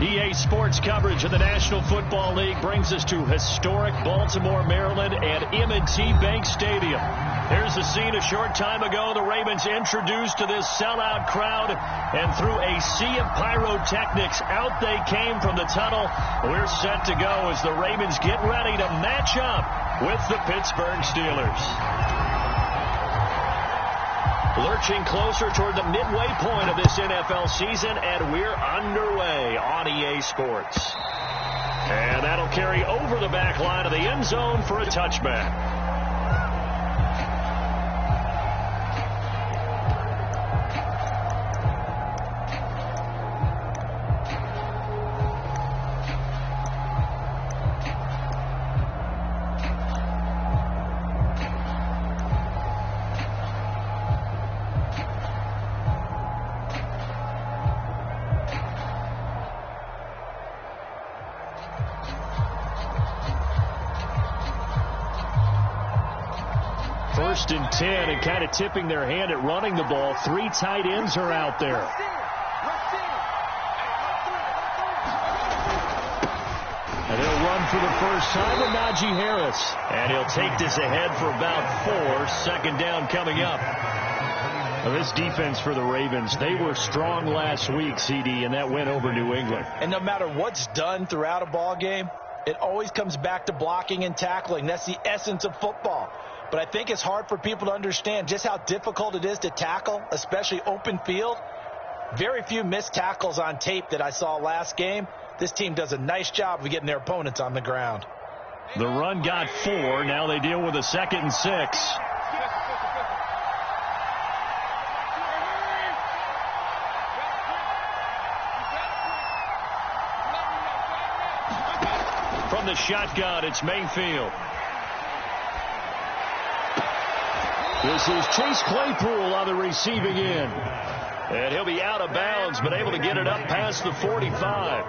EA Sports coverage of the National Football League brings us to historic Baltimore, Maryland, and M&T Bank Stadium. Here's the scene a short time ago. The Ravens introduced to this sellout crowd, and through a sea of pyrotechnics, out they came from the tunnel. We're set to go as the Ravens get ready to match up with the Pittsburgh Steelers. Lurching closer toward the midway point of this NFL season, and we're underway on EA Sports. And that'll carry over the back line of the end zone for a touchback. First and 10, and kind of tipping their hand at running the ball. 3 tight ends are out there. And they'll run for the first time with Najee Harris. And he'll take this ahead for about 4. Second down coming up. Now, this defense for the Ravens, they were strong last week, CD, and that went over New England. And no matter what's done throughout a ball game, it always comes back to blocking and tackling. That's the essence of football. But I think it's hard for people to understand just how difficult it is to tackle, especially open field. Very few missed tackles on tape that I saw last game. This team does a nice job of getting their opponents on the ground. The run got 4. Now they deal with a 2nd and 6. From the shotgun, it's Mayfield. This is Chase Claypool on the receiving end. And he'll be out of bounds, but able to get it up past the 45.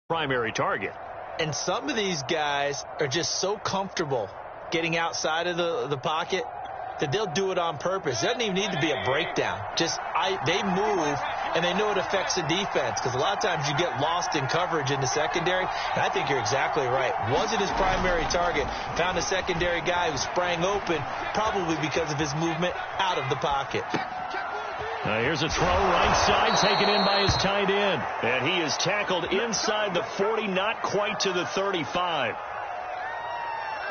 Primary target. And some of these guys are just so comfortable getting outside of the pocket that they'll do it on purpose. It doesn't even need to be a breakdown. They move, and they know it affects the defense, because a lot of times you get lost in coverage in the secondary. And I think you're exactly right. Wasn't his primary target. Found a secondary guy who sprang open, probably because of his movement out of the pocket. Now here's a throw right side, taken in by his tight end. And he is tackled inside the 40, not quite to the 35.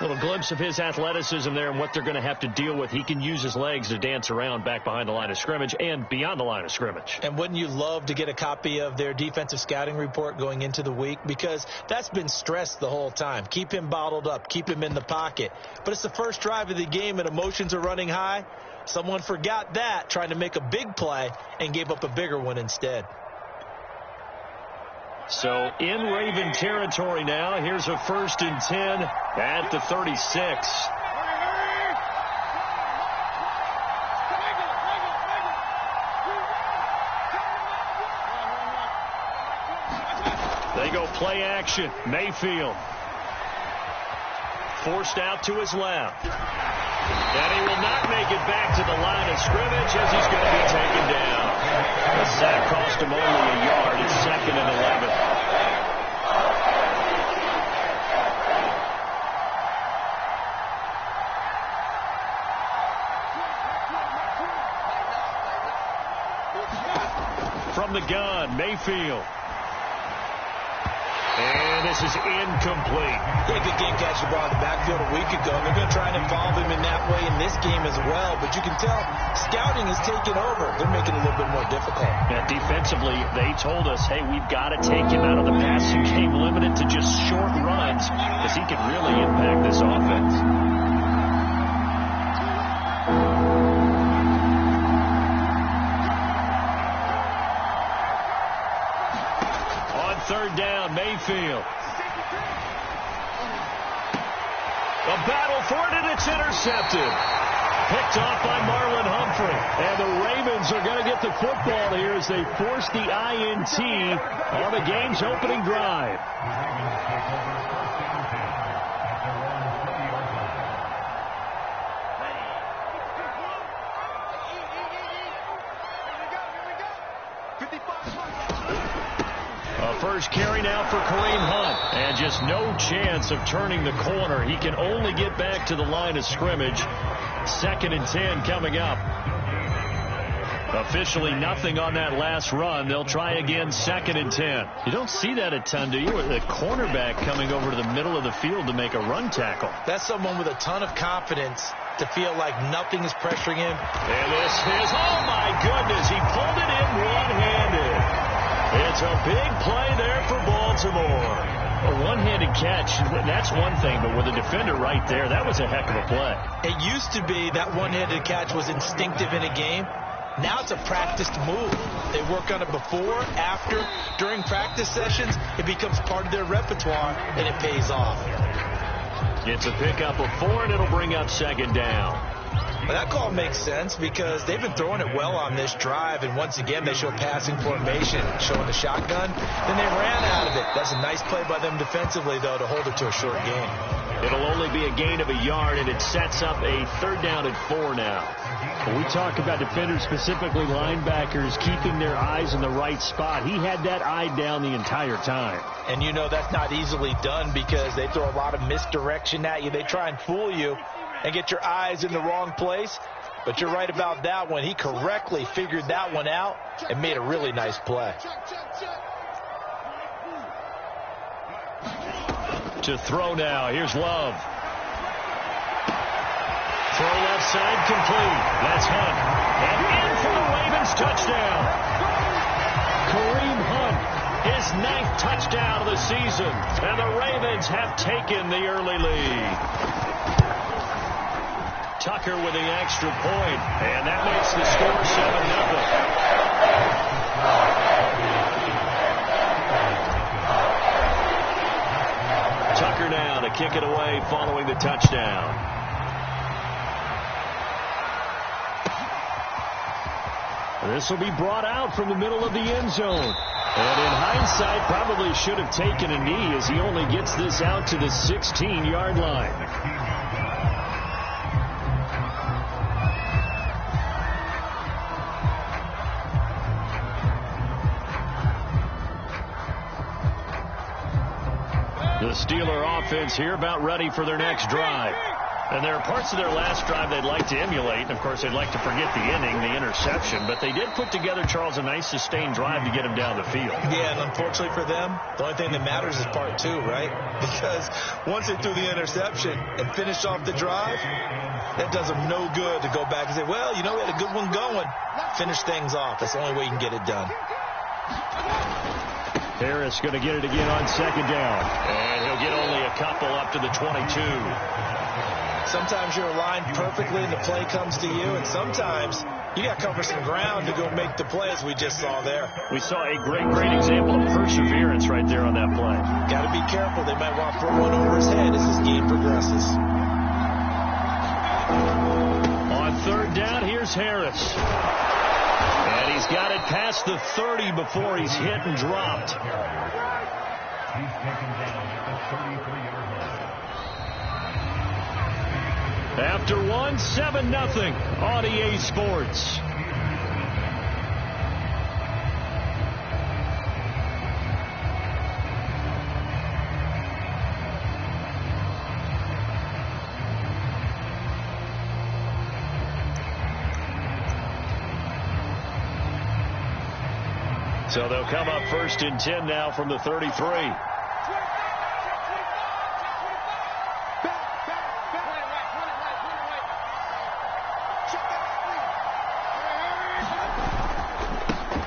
Little glimpse of his athleticism there and what they're going to have to deal with. He can use his legs to dance around back behind the line of scrimmage and beyond the line of scrimmage. And wouldn't you love to get a copy of their defensive scouting report going into the week? Because that's been stressed the whole time. Keep him bottled up. Keep him in the pocket. But it's the first drive of the game and emotions are running high. Someone forgot that, trying to make a big play, and gave up a bigger one instead. So in Raven territory now. Here's a 1st and 10 at the 36. They go play action. Mayfield forced out to his left. And he will not make it back to the line of scrimmage as he's going to be taken down. The sack cost him only a yard. It's 2nd and 11. From the gun, Mayfield. And this is incomplete. Yeah, good game catching the ball in the backfield a week ago. They're going to try and involve him in that way in this game as well. But you can tell scouting is taking over. They're making it a little bit more difficult. And defensively, they told us, hey, we've got to take him out of the passing game, limited to just short runs, because he can really impact this offense. Third down, Mayfield. A battle for it, and it's intercepted. Picked off by Marlon Humphrey. And the Ravens are going to get the football here as they force the INT on the game's opening drive. first carry now for Kareem Hunt. And just no chance of turning the corner. He can only get back to the line of scrimmage. 2nd and 10 coming up. Officially nothing on that last run. They'll try again 2nd and 10. You don't see that a ton, do you? The cornerback coming over to the middle of the field to make a run tackle. That's someone with a ton of confidence to feel like nothing is pressuring him. And this is, oh my goodness, he pulled it in one-handed. It's a big play there for Baltimore. A one-handed catch, that's one thing, but with a defender right there, that was a heck of a play. It used to be that one-handed catch was instinctive in a game. Now it's a practiced move. They work on it before, after, during practice sessions. It becomes part of their repertoire, and it pays off. It's a pickup of 4, and it'll bring up 2nd down. Well, that call makes sense because they've been throwing it well on this drive, and once again they show passing formation, showing the shotgun. Then they ran out of it. That's a nice play by them defensively, though, to hold it to a short gain. It'll only be a gain of a yard, and it sets up a 3rd down and 4 now. When we talk about defenders, specifically linebackers, keeping their eyes in the right spot, he had that eye down the entire time. And you know that's not easily done because they throw a lot of misdirection at you. They try and fool you and get your eyes in the wrong place. But you're right about that one. He correctly figured that one out and made a really nice play. To throw now. Here's Love. Throw left side complete. That's Hunt. And in for the Ravens touchdown. Kareem Hunt, his 9th touchdown of the season. And the Ravens have taken the early lead. Tucker with the extra point. And that makes the score 7-0. Tucker now to kick it away following the touchdown. This will be brought out from the middle of the end zone. And in hindsight, probably should have taken a knee as he only gets this out to the 16-yard line. The Steeler offense here about ready for their next drive. And there are parts of their last drive they'd like to emulate. And, of course, they'd like to forget the inning, the interception. But they did put together, Charles, a nice sustained drive to get him down the field. Yeah, and unfortunately for them, the only thing that matters is part 2, right? Because once they threw the interception and finished off the drive, that does them no good to go back and say, well, you know, we had a good one going. Finish things off. That's the only way you can get it done. Harris going to get it again on 2nd down. And he'll get only a couple up to the 22. Sometimes you're aligned perfectly and the play comes to you, and sometimes you got to cover some ground to go make the play, as we just saw there. We saw a great example of perseverance right there on that play. Got to be careful. They might want to throw one over his head as this game progresses. On 3rd down, here's Harris. And he's got it past the 30 before he's hit and dropped. He's taken down at the 33-yard line. After 1, 7-0 on EA Sports. So they'll come up 1st and 10 now from the 33.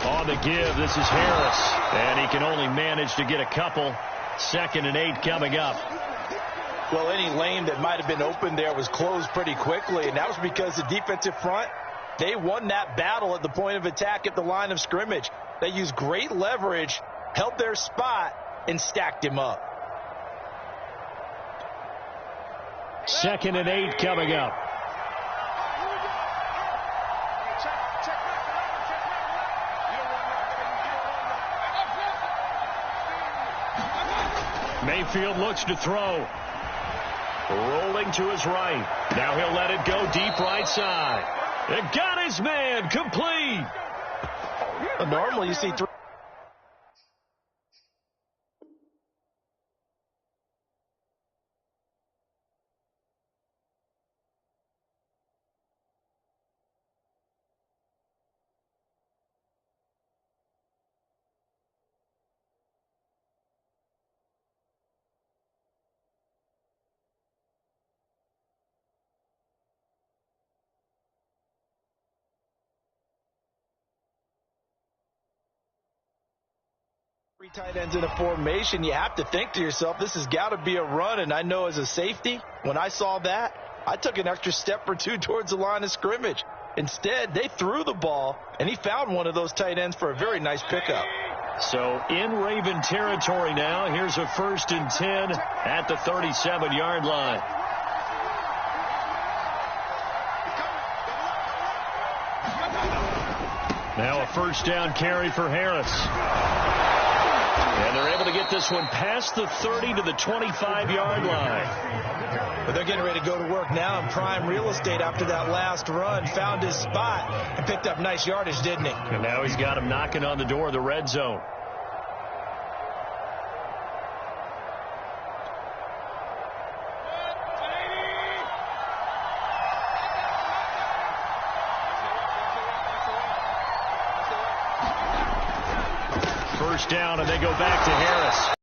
On the give, this is Harris. And he can only manage to get a couple. 2nd and 8 coming up. Well, any lane that might have been open there was closed pretty quickly, and that was because the defensive front, they won that battle at the point of attack at the line of scrimmage. They used great leverage, held their spot, and stacked him up. 2nd and 8 coming up. Mayfield looks to throw. Rolling to his right. Now he'll let it go deep right side. It got his man complete. Normally you see 3 Three tight ends in a formation, you have to think to yourself, this has got to be a run. And I know as a safety, when I saw that, I took an extra step or two towards the line of scrimmage. Instead, they threw the ball, and he found one of those tight ends for a very nice pickup. So in Raven territory now, here's a 1st and 10 at the 37-yard line. Now a 1st down carry for Harris. And they're able to get this one past the 30 to the 25-yard line. But they're getting ready to go to work now in prime real estate after that last run. Found his spot and picked up nice yardage, didn't he? And now he's got him knocking on the door of the red zone. First down, and they go back to Harris.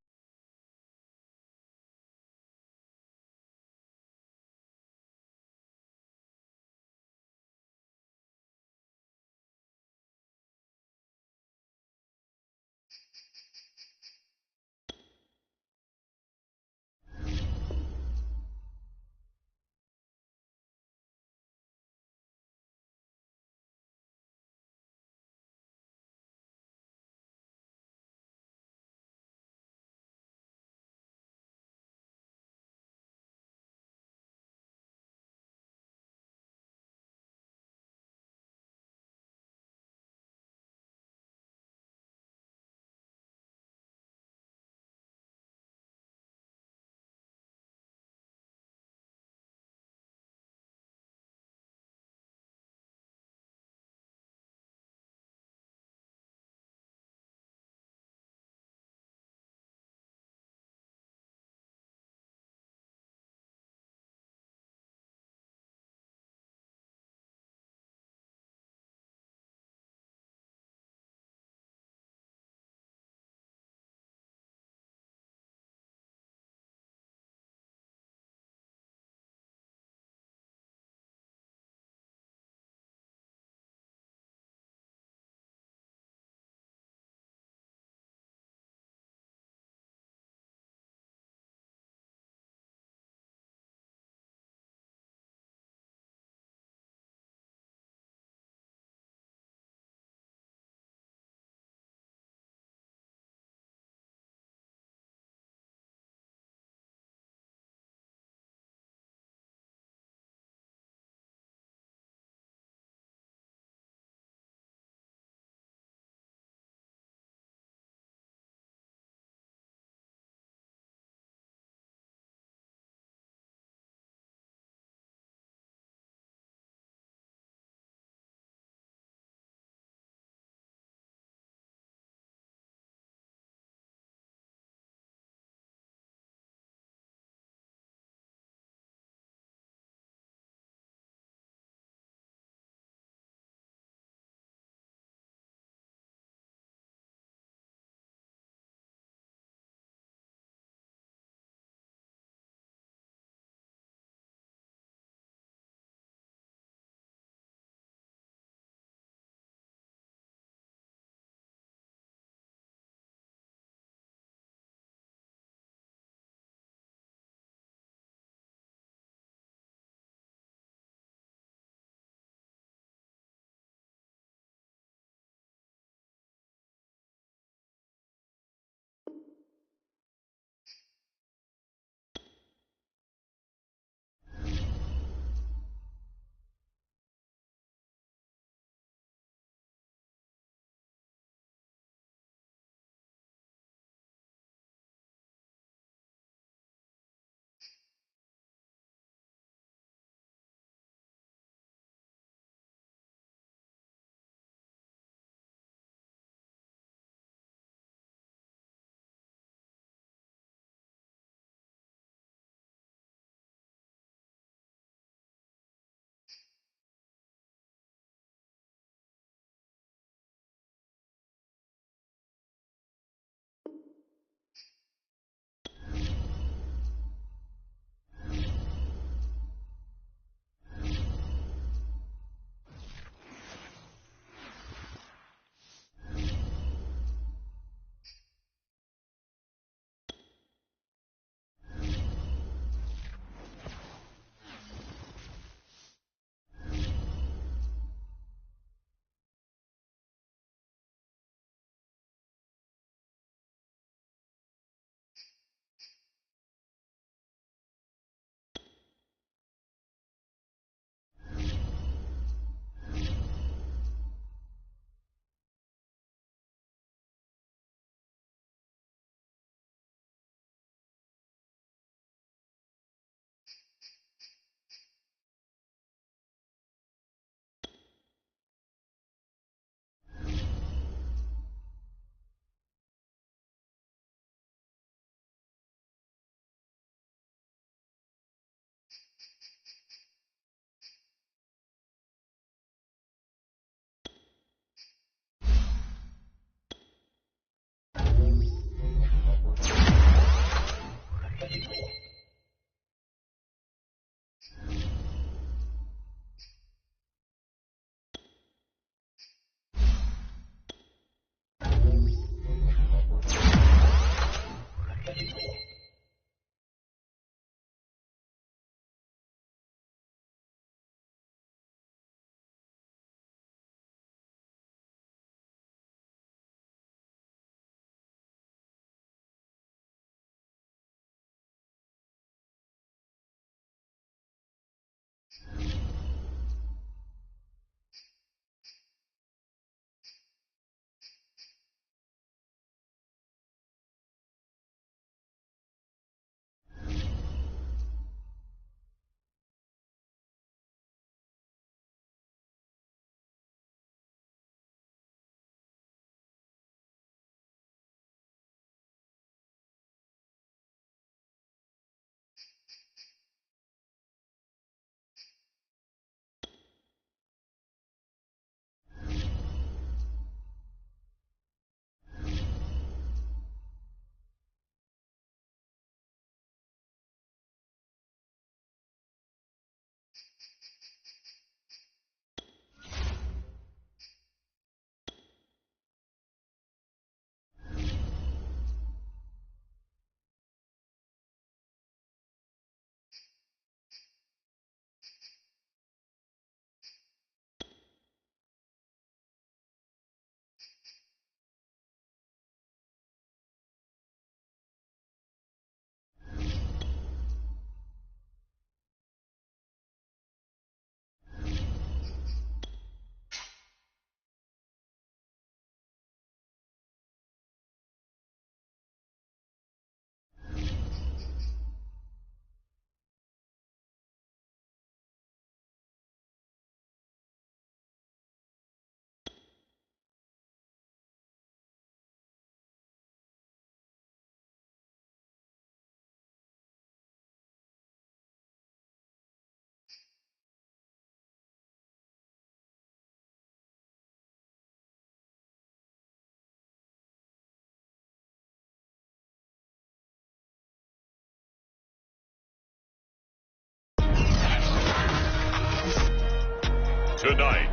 Tonight,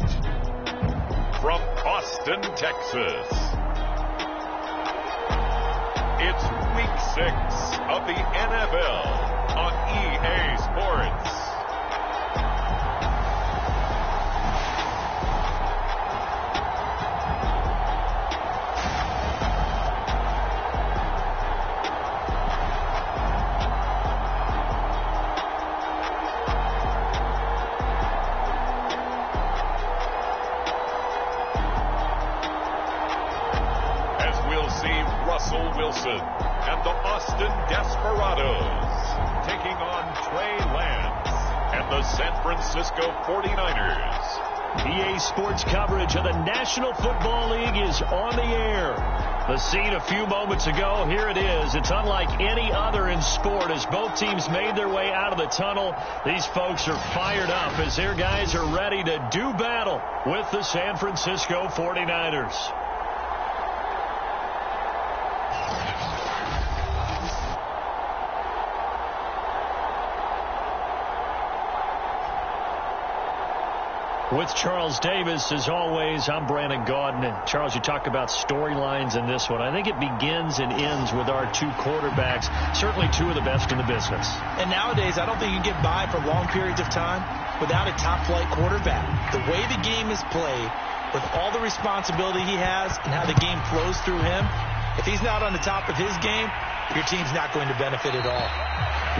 from Austin, Texas, it's Week 6 of the NFL on EA Sports. Russell Wilson and the Austin Desperados taking on Trey Lance and the San Francisco 49ers. EA Sports coverage of the National Football League is on the air. The scene a few moments ago, here it is. It's unlike any other in sport as both teams made their way out of the tunnel. These folks are fired up as their guys are ready to do battle with the San Francisco 49ers. With Charles Davis, as always, I'm Brandon Gaudin. And Charles, you talk about storylines in this one. I think it begins and ends with our two quarterbacks, certainly two of the best in the business. And nowadays, I don't think you can get by for long periods of time without a top-flight quarterback. The way the game is played, with all the responsibility he has and how the game flows through him, if he's not on the top of his game, your team's not going to benefit at all.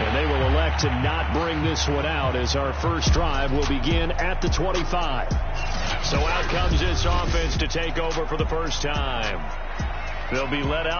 And they will elect to not bring this one out as our first drive will begin at the 25. So out comes this offense to take over for the first time. They'll be let out.